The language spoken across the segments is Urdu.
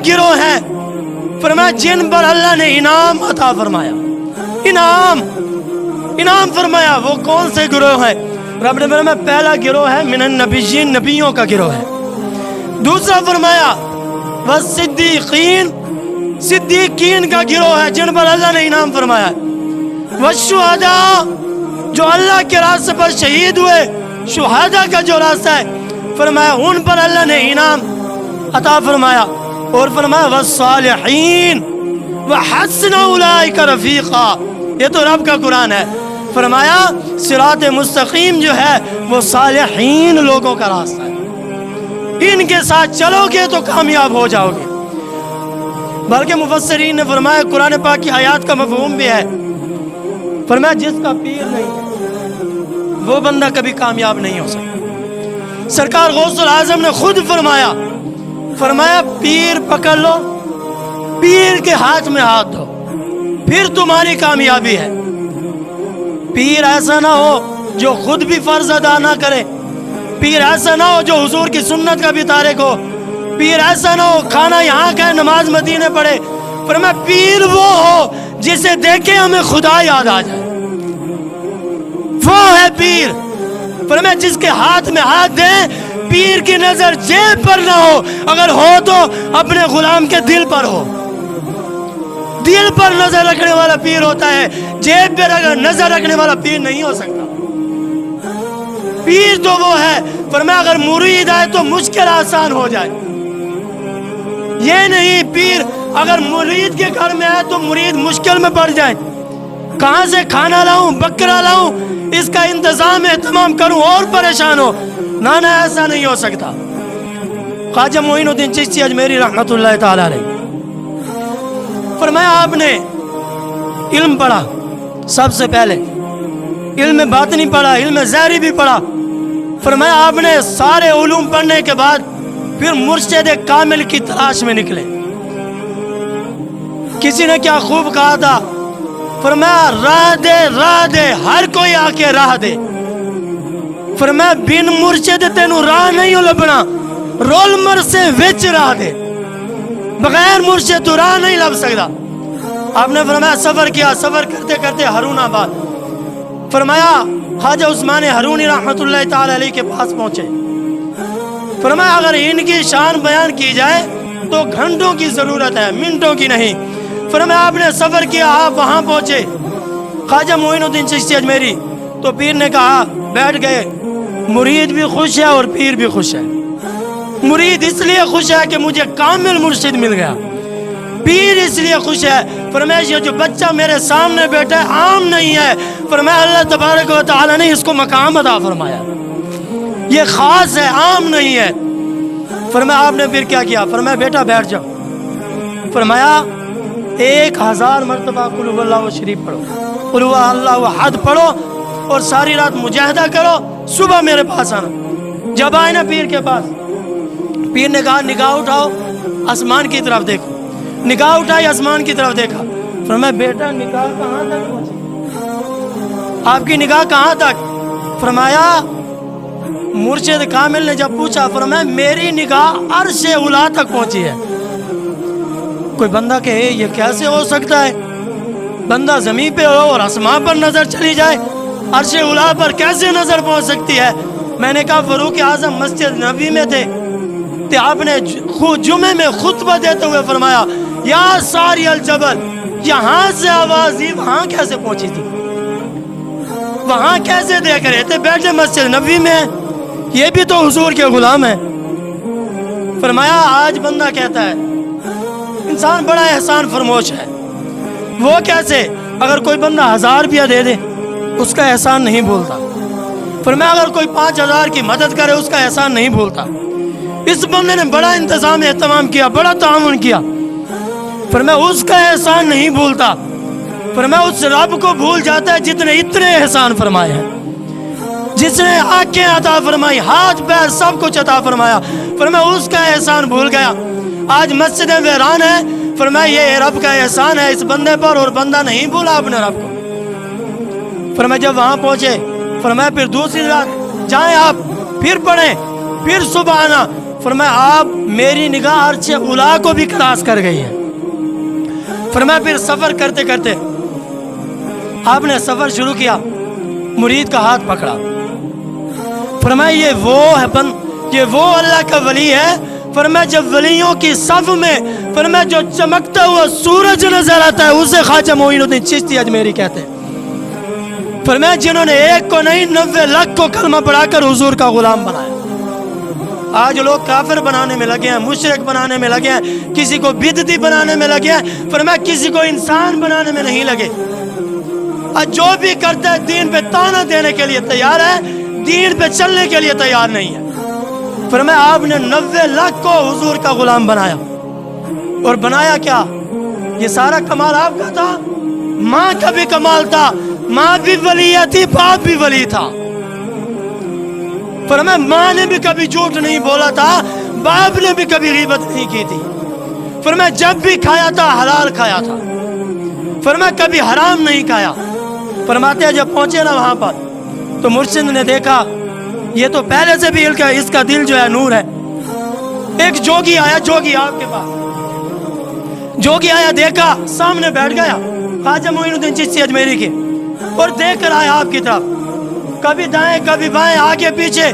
گروہ ہیں فرمایا جن پر اللہ نے انعام عطا فرمایا، انعام فرمایا۔ وہ کون سے گروہ ہیں؟ رب نے فرمایا پہلا گروہ ہے من النبیین، نبیوں کا گروہ ہے۔ دوسرا فرمایا والصدیقین، صدیقین کا گروہ ہے جن پر اللہ نے انعام فرمایا۔ والشہداء، جو اللہ کے راستے پر شہید ہوئے، شہداء کا جو راستہ ہے فرمایا ان پر اللہ نے انعام عطا فرمایا۔ اور فرمایا والصالحین وحسن اولئک رفیقا، یہ تو رب کا قرآن ہے۔ فرمایا صراط مستقیم جو ہے وہ صالحین لوگوں کا راستہ ہے، ان کے ساتھ چلو گے تو کامیاب ہو جاؤ گے۔ بلکہ مفسرین نے فرمایا قرآن پاک کی آیات کا مفہوم بھی ہے، فرمایا جس کا پیر نہیں ہے وہ بندہ کبھی کامیاب نہیں ہو سکتا۔ سرکار غوث العظم نے خود فرمایا پیر پکڑ لو، پیر کے ہاتھ میں ہاتھ دو، پھر تمہاری کامیابی ہے۔ پیر ایسا نہ ہو جو خود بھی فرض ادا نہ کرے، پیر ایسا نہ ہو جو حضور کی سنت کا بھی تارک ہو، پیر ایسا نہ ہو کھانا یہاں کھائے نماز مدینے پڑھے۔ فرمایا پیر وہ ہو جسے دیکھے ہمیں خدا یاد آ جائے، وہ ہے پیر۔ فرمایا جس کے ہاتھ میں ہاتھ دے، پیر کی نظر جیب پر نہ ہو، اگر ہو تو اپنے غلام کے دل پر ہو۔ دل پر نظر رکھنے والا پیر ہوتا ہے، جیب پر اگر نظر رکھنے والا پیر نہیں ہو سکتا۔ پیر تو وہ ہے فرمایا اگر مرید آئے تو مشکل آسان ہو جائے، یہ نہیں پیر اگر مرید کے گھر میں آئے تو مرید مشکل میں پڑ جائے، کہاں سے کھانا لاؤں، بکرا لاؤں، اس کا انتظام اہتمام کروں اور پریشان ہو، نہ ایسا نہیں ہو سکتا۔ خواجہ معین الدین چشتی اجمیری رحمت اللہ تعالی علیہ فرمایا آپ نے علم پڑھا، سب سے پہلے علم باطنی پڑھا، علم ظاہری بھی پڑھا۔ فرمایا آپ نے سارے علوم پڑھنے کے بعد پھر مرشد کامل کی تلاش میں نکلے۔ کسی نے کیا خوب کہا تھا، فرمایا راہ دے ہر کوئی آ کے راہ دے۔ فرمایا بن مرشد تینوں راہ نہیں لبنا، رول مر سے وچ راہ دے، بغیر مرشد تو راہ نہیں لب سکتا۔ آپ نے فرمایا سفر کیا، سفر کرتے کرتے ہارون آباد، فرمایا خواجہ عثمان ہارونی رحمت اللہ تعالی علیہ کے پاس پہنچے۔ فرمایا اگر ان کی شان بیان کی جائے تو گھنٹوں کی ضرورت ہے، منٹوں کی نہیں۔ فرمایا آپ نے سفر کیا، آپ وہاں پہنچے خواجہ معین الدین چشتی اجمیری، تو پیر نے کہا بیٹھ گئے۔ مرید بھی خوش ہے اور پیر بھی خوش ہے۔ مرید اس لیے خوش ہے کہ مجھے کامل مرشد مل گیا، پیر اس لیے خوش ہے فرمایا یہ جو بچہ میرے سامنے بیٹھا ہے عام نہیں ہے، فرمایا اللہ تبارک و تعالی نے اس کو مقام عطا فرمایا، یہ خاص ہے، عام نہیں ہے۔ فرمایا آپ نے پھر کیا کیا، فرمایا بیٹا بیٹھ جاؤ، فرمایا 1000 مرتبہ قل هو اللہ شریف پڑھو، قل هو اللہ احد پڑھو اور ساری رات مجاہدہ کرو، صبح میرے پاس آنا۔ جب آئے نا پیر کے پاس، پیر نے کہا نگاہ اٹھاؤ آسمان کی طرف دیکھو، نگاہ اٹھائی آسمان کی طرف دیکھا۔ فرمایا بیٹا نگاہ کہاں تک پہنچی، آپ کی نگاہ کہاں تک؟ فرمایا مرشد کامل نے جب پوچھا، فرمایا میری نگاہ عرش اولی تک پہنچی ہے۔ کوئی بندہ کہے یہ کیسے ہو سکتا ہے، بندہ زمین پہ ہو اور آسمان پر نظر چلی جائے، عرش اولی پر کیسے نظر پہنچ سکتی ہے؟ میں نے کہا فاروق اعظم مسجد نبی میں تھے، آپ نے جمعے میں خطبہ دیتے ہوئے فرمایا یا ساری الجبل، یہاں سے آواز دی وہاں کیسے پہنچی تھی، وہاں کیسے دیکھ رہے تھے، بیٹھے مسجد نبی میں، یہ بھی تو حضور کے غلام ہیں۔ فرمایا آج بندہ کہتا ہے انسان بڑا احسان فرموش ہے، وہ کیسے؟ اگر کوئی بندہ 1000 روپیہ دے دے اس کا احسان نہیں بھولتا، فرمایا اگر کوئی 5000 کی مدد کرے اس کا احسان نہیں بھولتا۔ اس بندے نے بڑا انتظام اہتمام کیا، بڑا تعاون کیا، فرمایا اس کا احسان نہیں بھولتا، فرمایا اس رب کو بھول جاتا ہے جتنے اتنے احسان فرمائے ہیں، جس نے آنکھیں عطا فرمائی، ہاتھ پیر سب کچھ عطا فرمایا، فرمایا اس کا احسان بھول گیا۔ آج مسجدیں ویران ہیں، فرمایا یہ رب کا احسان ہے اس بندے پر، اور بندہ نہیں بھولا اپنے رب کو۔ فرمایا جب وہاں پہنچے، فرمایا پھر دوسری رات جائیں آپ، پھر پڑھیں، پھر صبح آنا، فرمایا آپ میری نگاہ عرش اولا کو بھی کراس کر گئی ہے. فرمایا پھر سفر کرتے کرتے آپ نے سفر شروع کیا, مرید کا ہاتھ پکڑا. فرمایا یہ وہ اللہ کا ولی ہے. فرمایا جب ولیوں کی صف میں فرمایا جو چمکتا ہوا سورج نظر آتا ہے اسے خواجہ معین الدین چشتی اجمیری کہتے ہیں. فرمایا جنہوں نے ایک کو نہیں 90 لاکھ کو کلمہ پڑھا کر حضور کا غلام بنایا. آج لوگ کافر بنانے میں لگے ہیں, مشرک بنانے میں لگے ہیں, کسی کو بدعتی بنانے میں لگے ہیں. فرمایا کسی کو انسان بنانے میں نہیں لگے. آج جو بھی کرتا ہے دین پہ تانا دینے کے لیے تیار ہے, دین پہ چلنے کے لیے تیار نہیں ہے. فرمایا آپ نے 90 لاکھ کو حضور کا غلام بنایا. اور بنایا کیا؟ یہ سارا کمال آپ کا تھا. ماں کا بھی کمال تھا, ماں بھی ولی تھی, باپ بھی ولی تھا. فرمایا ماں نے بھی کبھی جھوٹ نہیں بولا تھا, باپ نے بھی کبھی غیبت نہیں کی تھی. فرمایا جب بھی کھایا تھا حلال کھایا تھا. فرمایا کبھی حرام نہیں کھایا. فرماتے ہیں جب پہنچے نا وہاں پر تو مرشد نے دیکھا یہ تو پہلے سے بھی اس کا دل جو ہے نور ہے. ایک جوگی آیا, جوگی آپ کے پاس جوگی آیا, دیکھا سامنے بیٹھ گیا خواجہ معین الدین چشتی اجمیری کے, اور دیکھ کر آیا آپ کی طرف, کبھی دائیں کبھی بائیں آگے پیچھے.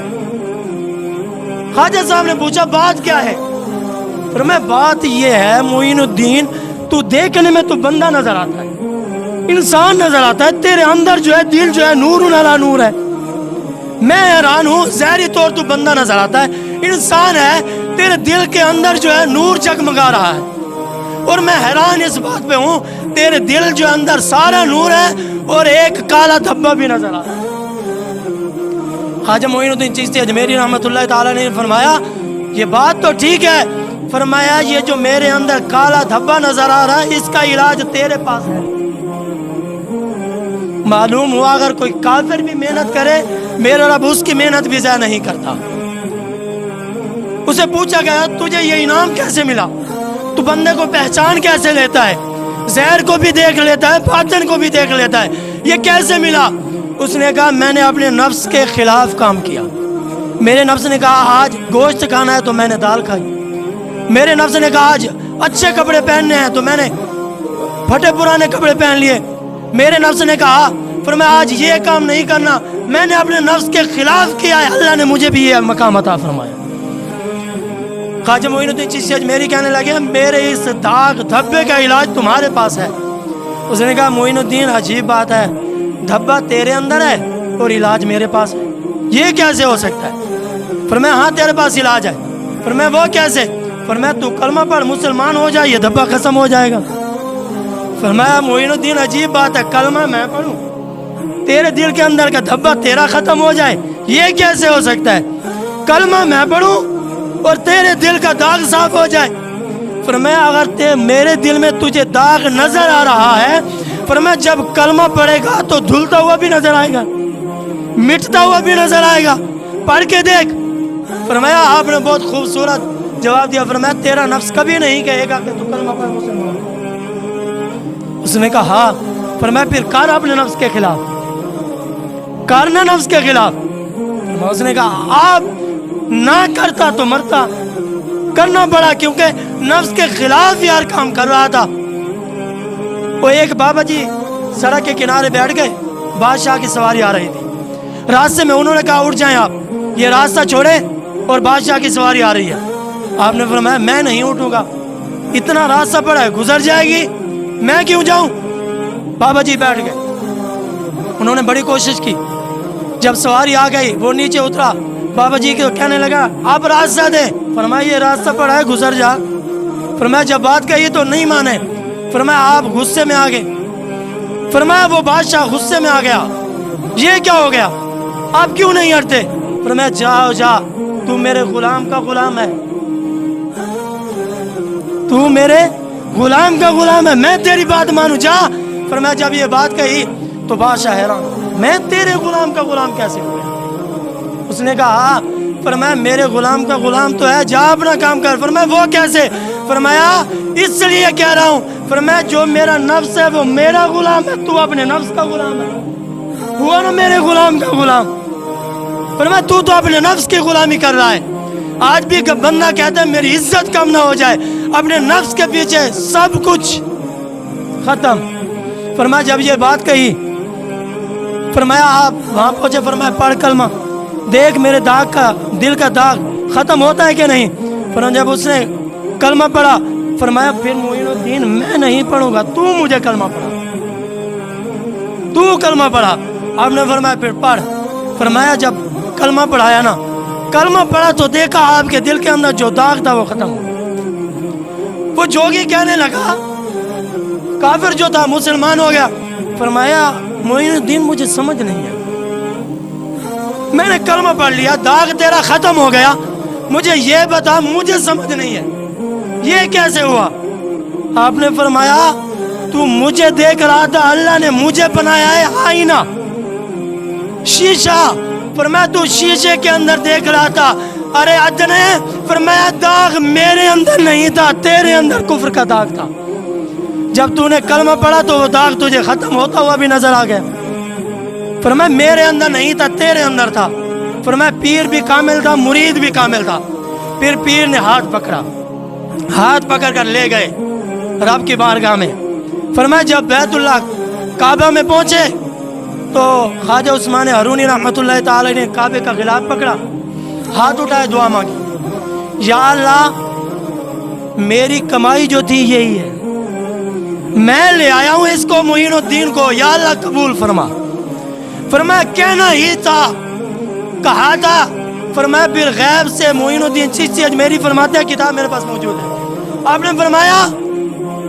خواجہ صاحب نے پوچھا بات کیا ہے؟ فرمایا بات یہ ہے معین الدین تو دیکھنے میں تو بندہ نظر آتا ہے, انسان نظر آتا ہے, تیرے اندر جو ہے دل جو ہے نور علی نور ہے. میں حیران ہوں, ظاہری طور تو بندہ نظر آتا ہے, انسان ہے, تیرے دل کے اندر جو ہے نور جگمگا رہا ہے. اور میں حیران اس بات پہ ہوں تیرے دل جو اندر سارا نور ہے اور ایک کالا دھبا بھی نظر آ رہا ہے. خواجہ معین الدین چشتی اجمیری رحمۃ اللہ تعالی نے فرمایا یہ بات تو ٹھیک ہے. فرمایا یہ جو میرے اندر کالا دھبا نظر آ رہا ہے اس کا علاج تیرے پاس ہے. معلوم ہوا اگر کوئی کافر بھی محنت کرے میرا رب اس کی محنت بھی ضائع نہیں کرتا. اسے پوچھا گیا تجھے یہ انعام کیسے ملا, تو بندے کو پہچان کیسے لیتا ہے, ظاہر کو بھی دیکھ لیتا ہے, باطن کو بھی دیکھ لیتا ہے, یہ کیسے ملا؟ اس نے کہا میں نے اپنے نفس کے خلاف کام کیا. میرے نفس نے کہا آج گوشت کھانا ہے تو میں نے دال کھائی. میرے نفس نے کہا آج اچھے کپڑے پہننے ہیں تو میں نے پھٹے پرانے کپڑے پہن لیے. میرے نفس نے کہا فرمایا آج یہ کام نہیں کرنا, میں نے اپنے نفس کے خلاف کیا ہے, اللہ نے مجھے بھی یہ مقام عطا فرمایا. خواجہ معین الدین چشتی اجمیری کہنے لگے میرے اس داغ دھبے کا علاج تمہارے پاس ہے. اس نے کہا معین الدین عجیب بات ہے, دھبا تیرے اندر ہے اور علاج میرے پاس ہے, یہ کیسے ہو سکتا ہے؟ فرمایا ہاں تیرے پاس علاج ہے. فرمایا وہ کیسے؟ فرمایا تو کلمہ پڑھ مسلمان ہو جائے, یہ دھبا ختم ہو جائے گا. فرمایا معین الدین عجیب بات ہے, کلمہ میں پڑھوں تیرے دل کے اندر کا دھبا تیرا ختم ہو جائے, یہ کیسے ہو سکتا ہے؟ کلمہ میں پڑھوں اور تیرے دل کا داغ صاف ہو جائے. فرمایا اگر میرے دل میں تجھے داغ نظر آ رہا ہے, فرمایا جب کلمہ پڑھے گا تو دھلتا ہوا بھی نظر آئے گا, مٹتا ہوا بھی نظر آئے گا, پڑھ کے دیکھ. فرمایا آپ نے بہت خوبصورت جواب دیا. فرمایا تیرا نفس کبھی نہیں کہے گا کہ تو کلمہ پڑھ مسلمان. اس نے کہا ہاں. فرمایا پھر کر اپنے نفس کے خلاف, کرنا نفس کے خلاف. اس نے کہا آپ نہ کرتا تو مرتا, کرنا پڑا کیونکہ نفس کے خلاف یار کام کر رہا تھا. وہ ایک بابا جی سڑک کے کنارے بیٹھ گئے, بادشاہ کی سواری آ رہی تھی. راستے میں انہوں نے کہا اٹھ جائیں آپ, یہ راستہ چھوڑیں اور بادشاہ کی سواری آ رہی ہے. آپ نے فرمایا میں نہیں اٹھوں گا, اتنا راستہ پڑا ہے گزر جائے گی, میں کیوں جاؤں. بابا جی بیٹھ گئے. انہوں نے بڑی کوشش کی, جب سواری آ گئی وہ نیچے اترا, بابا جی کو کہنے لگا آپ راستہ دیں. فرمایا یہ راستہ پڑا ہے گزر جا. فرمایا جب بات کہی تو نہیں مانے. فرمایا آپ غصے میں آ گئے. فرمایا وہ بادشاہ غصے میں آ گیا, یہ کیا ہو گیا, آپ کیوں نہیں ہٹتے. فرمایا جاؤ جا, تو میرے غلام کا غلام ہے, تو میرے غلام کا غلام ہے, میں تیری بات مانوں, جا. فرمایا جب یہ بات کہی تو بادشاہ حیران, میں تیرے غلام کا غلام کیسے ہو گیا. اس نے کہا فرمایا میرے غلام کا غلام تو ہے, جا اپنا کام کر. فرمایا وہ کیسے. فرمایا اس لیے کہہ رہا ہوں, فرمایا جو میرا نفس ہے وہ میرا غلام ہے, تو اپنے نفس کا غلام ہے, ہوا نا میرے غلام کا غلام. فرمایا تو اپنے نفس کی غلامی کر رہا ہے, آج بھی بندہ کہتا ہے میری عزت کم نہ ہو جائے، اپنے نفس کے پیچھے سب کچھ ختم۔ فرمایا جب یہ بات کہی، فرمایا آپ وہاں پہنچے، فرمایا پڑھ کلمہ، دیکھ میرے داغ کا، دل کا داغ ختم ہوتا ہے کہ نہیں۔ فرمایا جب اس نے کلمہ پڑھا، فرمایا پھر معین الدین میں نہیں پڑھوں گا، تو مجھے کلمہ پڑھا، تو کلمہ پڑھا۔ آپ نے فرمایا پھر پڑھ۔ فرمایا جب کلمہ پڑھایا نا، کلمہ پڑھا تو دیکھا آپ کے دل کے اندر جو داغ تھا وہ ختم ہو گیا۔ وہ جوگی کہنے لگا، کافر جو تھا مسلمان ہو گیا۔ فرمایا معین الدین مجھے سمجھ نہیں ہے، میں نے کلمہ پڑھ لیا، داغ تیرا ختم ہو گیا، مجھے یہ بتا، مجھے سمجھ نہیں ہے یہ کیسے ہوا۔ آپ نے فرمایا تو مجھے دیکھ رہا تھا، اللہ نے مجھے بنایا ہے آئینہ، شیشہ۔ فرمایا تو شیشے کے اندر دیکھ رہا تھا، ارے ادنے، فرمایا داغ میرے اندر نہیں تھا، تیرے اندر کفر کا داغ تھا۔ جب تو نے کلمہ پڑھا تو وہ داغ تجھے ختم ہوتا ہوا بھی نظر آ گیا۔ فرمایا میرے اندر نہیں تھا، تیرے اندر تھا۔ فرمایا پیر بھی کامل تھا، مرید بھی کامل تھا۔ پھر پیر نے ہاتھ پکڑا، ہاتھ پکڑ کر لے گئے رب کی بارگاہ میں۔ فرمایا جب بیت اللہ کعبہ میں پہنچے تو خواجہ عثمان ہرونی رحمۃ اللہ تعالی نے کعبے کا غلاف پکڑا، ہاتھ اٹھائے، دعا مانگی، یا اللہ میری کمائی جو تھی یہی ہے، میں لے آیا ہوں اس کو، معین الدین کو، یا اللہ قبول فرما۔ فرمایا کہنا ہی تھا، کہا تھا۔ فرمایا پھر غیب سے معین الدین چشتی اجمیری فرماتے ہیں، کتاب میرے پاس موجود ہے، آپ نے فرمایا،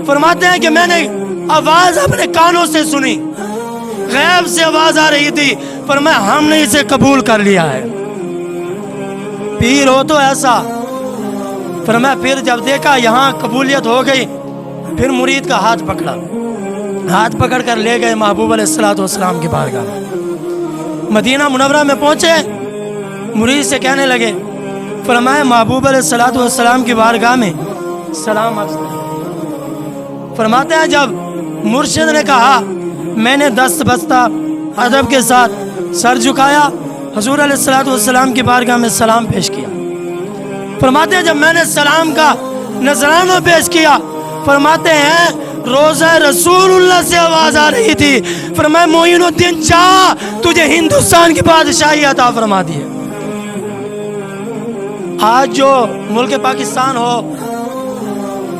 فرماتے ہیں کہ میں نے آواز اپنے کانوں سے سنی، غیب سے آواز آ رہی تھی، فرمایا ہم نے اسے قبول کر لیا ہے، پیر ہو تو ایسا۔ فرمایا پھر جب دیکھا یہاں قبولیت ہو گئی، پھر مرید کا ہاتھ پکڑا، ہاتھ پکڑ کر لے گئے محبوب علیہ الصلوۃ والسلام کی بارگاہ میں۔ مدینہ منورہ میں پہنچے، مرید سے کہنے لگے، فرمایا محبوب علیہ الصلوۃ والسلام کی بارگاہ میں سلام عرض کریں۔ فرماتے ہیں جب مرشد نے کہا، میں نے دست بستہ ادب کے ساتھ سر جھکایا، حضور علیہ الصلوۃ والسلام کی بارگاہ میں سلام پیش کیا۔ فرماتے ہیں جب میں نے سلام کا نذرانہ پیش کیا، فرماتے ہیں روزہ رسول اللہ سے آواز آ رہی تھی، فرمایا معین الدین جا، تجھے ہندوستان کی بادشاہی عطا فرما دی ہے۔ آج جو ملک پاکستان ہو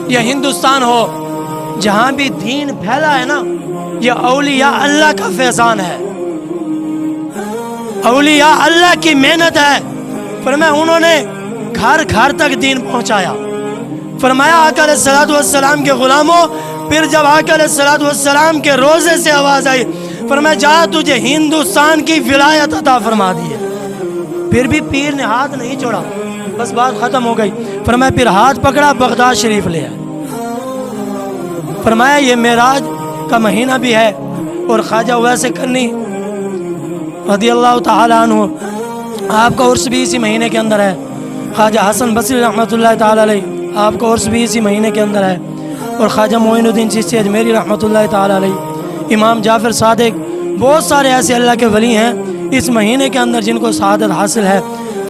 یا ہندوستان ہو، جہاں بھی دین پھیلا ہے نا، یہ اولیاء اللہ کا فیضان ہے، اولیاء اللہ کی محنت ہے۔ فرمایا انہوں نے گھر گھر تک دین پہنچایا۔ فرمایا آقا علیہ الصلوۃ والسلام کے غلاموں، پھر جب آقا علیہ الصلوۃ والسلام کے روزے سے آواز آئی، فرمایا جا، تجھے ہندوستان کی ولایت عطا فرما دی ہے۔ پھر بھی پیر نے ہاتھ نہیں چھوڑا، بس بات ختم ہو گئی۔ فرمایا پھر ہاتھ پکڑا، بغداد شریف لے آئے۔ فرمایا یہ معراج کا مہینہ بھی ہے، اور خواجہ اویس کرنی رضی اللہ تعالی عنہ، آپ کا عرس بھی اسی مہینے کے اندر ہے۔ خواجہ حسن بصری رحمۃ اللہ تعالی علیہ، آپ کا عرس بھی اسی مہینے کے اندر ہے۔ اور خواجہ معین الدین چشتی اجمیری رحمۃ اللہ تعالی علیہ، امام جعفر صادق، بہت سارے ایسے اللہ کے ولی ہیں اس مہینے کے اندر جن کو سعادت حاصل ہے۔